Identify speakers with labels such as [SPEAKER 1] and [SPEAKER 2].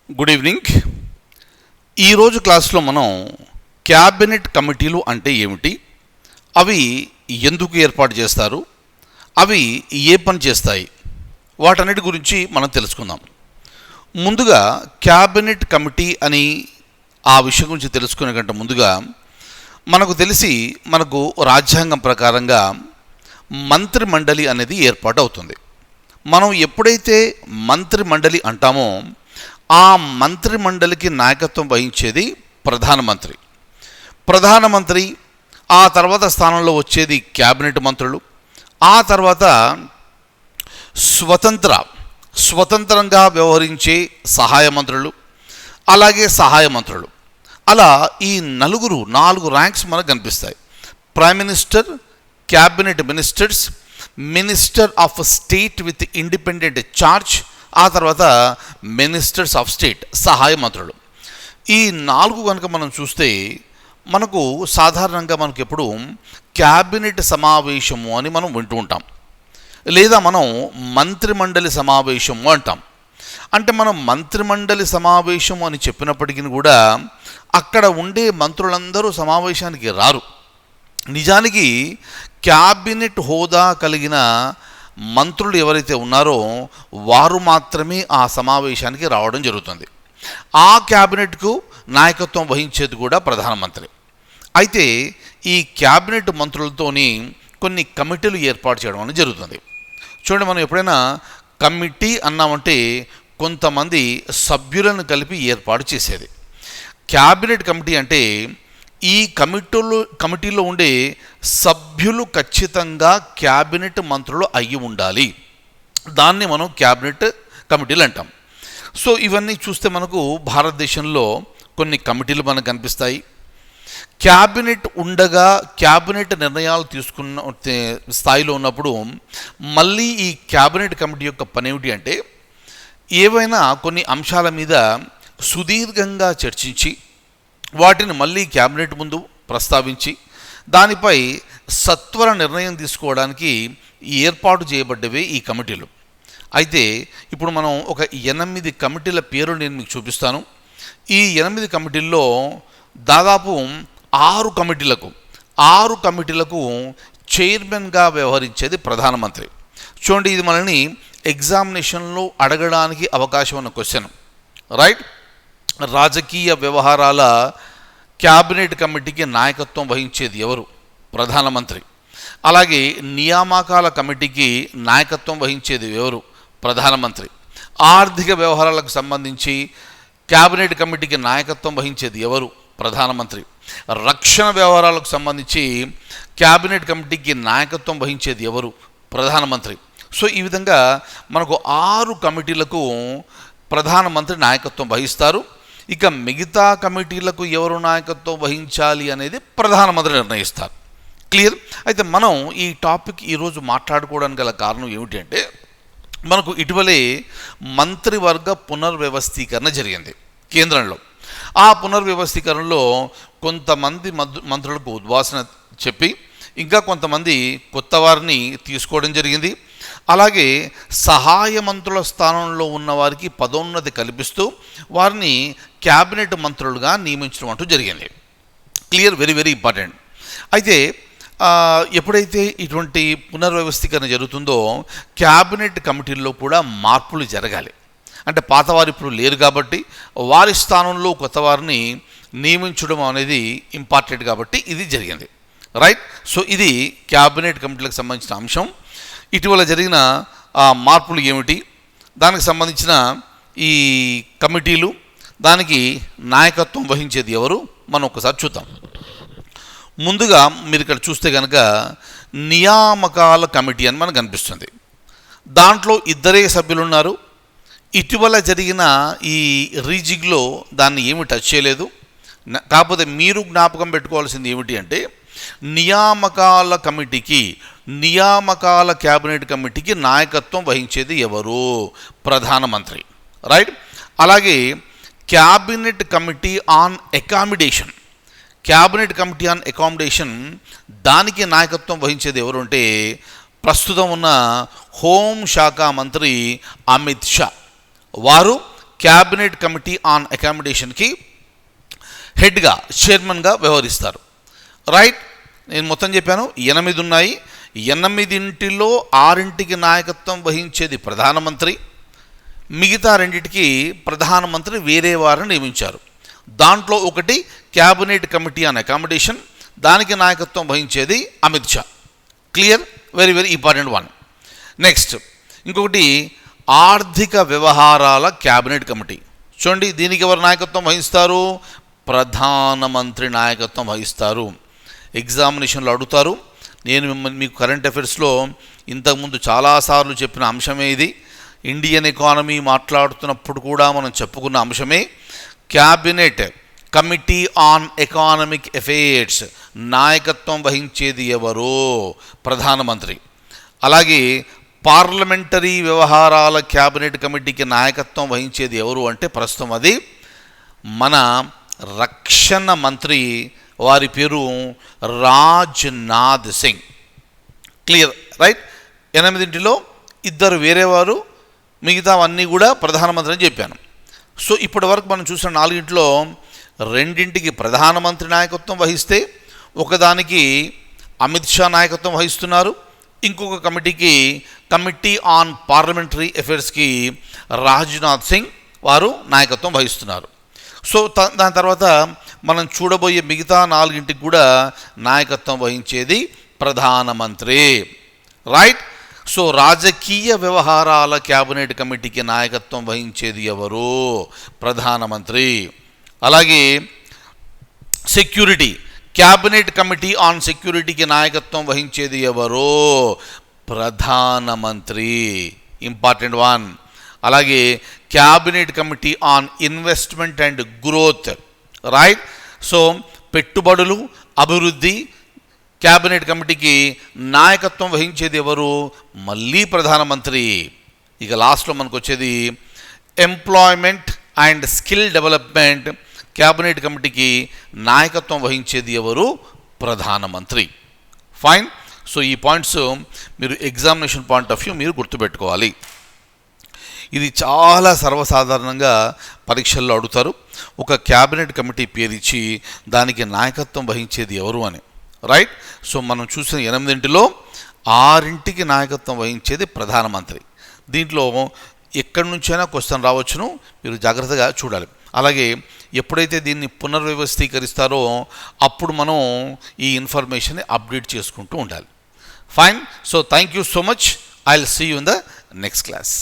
[SPEAKER 1] Good evening. ఈరోజు క్లాస్లో మనం క్యాబినెట్ కమిటీలు అంటే ఏమిటి, అవి ఎందుకు ఏర్పాటు చేస్తారు, అవి ఏ పని చేస్తాయి, వాటన్నిటి గురించి మనం తెలుసుకుందాం. ముందుగా క్యాబినెట్ కమిటీ అని ఆ విషయం గురించి తెలుసుకునే కంటే ముందుగా మనకు రాజ్యాంగం ప్రకారంగా మంత్రి మండలి అనేది ఏర్పాటు అవుతుంది. మనం ఎప్పుడైతే మంత్రి మండలి అంటామో ఆ మంత్రి మండలికి నాయకత్వం వహించేది ప్రధానమంత్రి. ఆ తర్వాత స్థానంలో వచ్చేది క్యాబినెట్ మంత్రులు, ఆ తర్వాత స్వతంత్రంగా వ్యవహరించే సహాయ మంత్రులు, అలాగే సహాయ మంత్రులు. అలా ఈ 4 ర్యాంక్స్ మనకు కనిపిస్తాయి. Prime minister, cabinet ministers, minister of state with independent charge, ఆ తర్వాత మినిస్టర్స్ ఆఫ్ స్టేట్, సహాయ మంత్రులు. ఈ 4 కనుక మనం చూస్తే మనకు సాధారణంగా మనకు ఎప్పుడు క్యాబినెట్ సమావేశము అని మనం వింటూ ఉంటాం, లేదా మనం మంత్రిమండలి సమావేశము అంటాం. అంటే మనం మంత్రిమండలి సమావేశం అని చెప్పినప్పటికీ కూడా అక్కడ ఉండే మంత్రులందరూ సమావేశానికి రారు. నిజానికి క్యాబినెట్ హోదా కలిగిన మంత్రులు ఎవరైతే ఉన్నారో వారు మాత్రమే ఆ సమావేశానికి రావడం జరుగుతుంది. ఆ క్యాబినెట్కు నాయకత్వం వహించేది కూడా ప్రధానమంత్రి. అయితే ఈ క్యాబినెట్ మంత్రులతోని కొన్ని కమిటీలు ఏర్పాటు చేయడం అనేది జరుగుతుంది. చూడండి, మనం ఎప్పుడైనా కమిటీ అన్నామంటే కొంతమంది సభ్యులను కలిపి ఏర్పాటు చేసేది. క్యాబినెట్ కమిటీ అంటే ఈ కమిటీలో ఉండే సభ్యులు ఖచ్చితంగా క్యాబినెట్ మంత్రులు అయ్యి ఉండాలి. దాన్ని మనం క్యాబినెట్ కమిటీలు అంటాం. సో ఇవన్నీ చూస్తే మనకు భారతదేశంలో కొన్ని కమిటీలు మనకు కనిపిస్తాయి. క్యాబినెట్ ఉండగా క్యాబినెట్ నిర్ణయాలు తీసుకున్న స్థాయిలో ఉన్నప్పుడు మళ్ళీ ఈ క్యాబినెట్ కమిటీ యొక్క పని ఏమిటి అంటే ఏవైనా కొన్ని అంశాల మీద సుదీర్ఘంగా చర్చించి వాటిని మళ్ళీ క్యాబినెట్ ముందు ప్రస్తావించి దానిపై సత్వర నిర్ణయం తీసుకోవడానికి ఏర్పాటు చేయబడ్డవే ఈ కమిటీలు. అయితే ఇప్పుడు మనం ఒక 8 కమిటీల పేరు నేను మీకు చూపిస్తాను. ఈ 8 కమిటీల్లో దాదాపు 6 కమిటీలకు చైర్మన్గా వ్యవహరించేది ప్రధానమంత్రి. చూడండి, ఇది మనల్ని ఎగ్జామినేషన్లో అడగడానికి అవకాశం ఉన్న క్వశ్చన్, రైట్? రాజకీయ వ్యవహారాల క్యాబినెట్ కమిటీకి నాయకత్వం వహించేది ఎవరు? ప్రధానమంత్రి. అలాగే నియామకాల కమిటీకి నాయకత్వం వహించేది ఎవరు? ప్రధానమంత్రి. ఆర్థిక వ్యవహారాలకు సంబంధించి క్యాబినెట్ కమిటీకి నాయకత్వం వహించేది ఎవరు? ప్రధానమంత్రి. రక్షణ వ్యవహారాలకు సంబంధించి క్యాబినెట్ కమిటీకి నాయకత్వం వహించేది ఎవరు? ప్రధానమంత్రి. సో ఈ విధంగా మనకు 6 కమిటీలకు ప్రధానమంత్రి నాయకత్వం వహిస్తారు. ఇక మిగతా కమిటీలకు ఎవరు నాయకత్వం వహించాలి అనేది ప్రధానమంత్రి నిర్ణయిస్తారు. క్లియర్? అయితే మనం ఈ టాపిక్ ఈరోజు మాట్లాడుకోవడానికి గల కారణం ఏమిటి అంటే మనకు ఇటీవలే మంత్రివర్గ పునర్వ్యవస్థీకరణ జరిగింది కేంద్రంలో. ఆ పునర్వ్యవస్థీకరణలో కొంతమంది మంత్రులకు ఉద్వాసన చెప్పి ఇంకా కొంతమంది కొత్త వారిని తీసుకోవడం జరిగింది. అలాగే సహాయ మంత్రుల స్థానంలో ఉన్న వారికి పదోన్నతి కల్పిస్తూ వారిని క్యాబినెట్ మంత్రులుగా నియమించడం అంటూ జరిగింది. క్లియర్? Very very important. అయితే ఎప్పుడైతే ఇటువంటి పునర్వ్యవస్థీకరణ జరుగుతుందో క్యాబినెట్ కమిటీల్లో కూడా మార్పులు జరగాలి. అంటే పాతవారు ఇప్పుడు లేరు కాబట్టి వారి స్థానంలో కొత్త వారిని నియమించడం అనేది ఇంపార్టెంట్ కాబట్టి ఇది జరిగింది, రైట్? సో ఇది క్యాబినెట్ కమిటీలకు సంబంధించిన అంశం. ఇటీవల జరిగిన మార్పులు ఏమిటి, దానికి సంబంధించిన ఈ కమిటీలు, దానికి నాయకత్వం వహించేది ఎవరు, మనం ఒకసారి చూద్దాం. ముందుగా మీరు ఇక్కడ చూస్తే కనుక నియామకాల కమిటీ అని మనకు కనిపిస్తుంది. దాంట్లో 2 సభ్యులు ఉన్నారు. ఇటీవల జరిగిన ఈ రీజిగ్లో దాన్ని ఏమి టచ్ చేయలేదు. కాకపోతే మీరు జ్ఞాపకం పెట్టుకోవాల్సింది ఏమిటి అంటే నియామకాల క్యాబినెట్ కమిటీకి నాయకత్వం వహించేది ఎవరు? ప్రధానమంత్రి, రైట్? అలాగే క్యాబినెట్ కమిటీ ఆన్ అకామిడేషన్ దానికి నాయకత్వం వహించేది ఎవరు అంటే ప్రస్తుతం ఉన్న హోంశాఖ మంత్రి అమిత్ షా. వారు క్యాబినెట్ కమిటీ ఆన్ అకామిడేషన్కి హెడ్గా చైర్మన్గా వ్యవహరిస్తారు. రైట్, నేను మొత్తం చెప్పాను 8 ఉన్నాయి. 8 6కి నాయకత్వం వహించేది ప్రధానమంత్రి, మిగతా 2కి ప్రధానమంత్రి వేరే వారిని నియమించారు. దాంట్లో ఒకటి క్యాబినెట్ కమిటీ ఆన్ అకామిడేషన్, దానికి నాయకత్వం వహించేది Amit Shah. Clear? Very very important one. Next ఇంకొకటి ఆర్థిక వ్యవహారాల క్యాబినెట్ కమిటీ. చూడండి, దీనికి ఎవరు నాయకత్వం వహిస్తారు? ప్రధానమంత్రి నాయకత్వం వహిస్తారు. ఎగ్జామినేషన్లో అడుగుతారు. నేను మీకు కరెంట్ అఫైర్స్లో ఇంతకుముందు చాలాసార్లు చెప్పిన అంశమే ఇది. ఇండియన్ ఎకానమీ మాట్లాడుతున్నప్పుడు కూడా మనం చెప్పుకున్న అంశమే. Cabinet committee on economic affairs నాయకత్వం వహించేది ఎవరో? ప్రధానమంత్రి. అలాగే పార్లమెంటరీ వ్యవహారాల క్యాబినెట్ కమిటీకి నాయకత్వం వహించేది ఎవరు అంటే ప్రస్తుతం అది మన రక్షణ మంత్రి, వారి పేరు రాజ్నాథ్ సింగ్. క్లియర్? రైట్. 8 2 వేరేవారు, మిగతావన్నీ కూడా ప్రధానమంత్రి అని చెప్పాను. సో ఇప్పటి వరకు మనం చూసిన 4 2కి ప్రధానమంత్రి నాయకత్వం వహిస్తే, ఒకదానికి అమిత్ షా నాయకత్వం వహిస్తున్నారు, ఇంకొక కమిటీకి కమిటీ ఆన్ పార్లమెంటరీ అఫైర్స్కి రాజ్నాథ్ సింగ్ వారు నాయకత్వం వహిస్తున్నారు. సో దాని తర్వాత మనం చూడబోయే మిగతా 4కి కూడా నాయకత్వం వహించేది ప్రధానమంత్రి. రైట్. సో రాజకీయ వ్యవహారాల క్యాబినెట్ కమిటీకి నాయకత్వం వహించేది ఎవరు? ప్రధానమంత్రి. అలాగే సెక్యూరిటీ క్యాబినెట్ కమిటీ ఆన్ సెక్యూరిటీకి నాయకత్వం వహించేది ఎవరు? ప్రధానమంత్రి. Important one. అలాగే cabinet committee on investment and growth. Right. So పెట్టుబడులు, అభివృద్ధి క్యాబినెట్ కమిటీకి నాయకత్వం వహించేది ఎవరు? మళ్ళీ ప్రధానమంత్రి. ఇక లాస్ట్లో మనకు వచ్చేది employment and skill development cabinet కమిటీకి నాయకత్వం వహించేది ఎవరు? ప్రధానమంత్రి. ఫైన్. సో ఈ పాయింట్స్ మీరు ఎగ్జామినేషన్ పాయింట్ ఆఫ్ వ్యూ మీరు గుర్తుపెట్టుకోవాలి. ఇది చాలా సర్వసాధారణంగా పరీక్షల్లో అడుగుతారు. ఒక క్యాబినెట్ కమిటీ పేరు ఇచ్చి దానికి నాయకత్వం వహించేది ఎవరు అని. రైట్. సో మనం చూసిన 8 6కి నాయకత్వం వహించేది ప్రధానమంత్రి. దీంట్లో ఎక్కడి నుంచైనా క్వశ్చన్ రావచ్చును, మీరు జాగ్రత్తగా చూడాలి. అలాగే ఎప్పుడైతే దీన్ని పునర్వ్యవస్థీకరిస్తారో అప్పుడు మనం ఈ ఇన్ఫర్మేషన్ని అప్డేట్ చేసుకుంటూ ఉండాలి. Fine. So thank you so much. I will see you in the next class.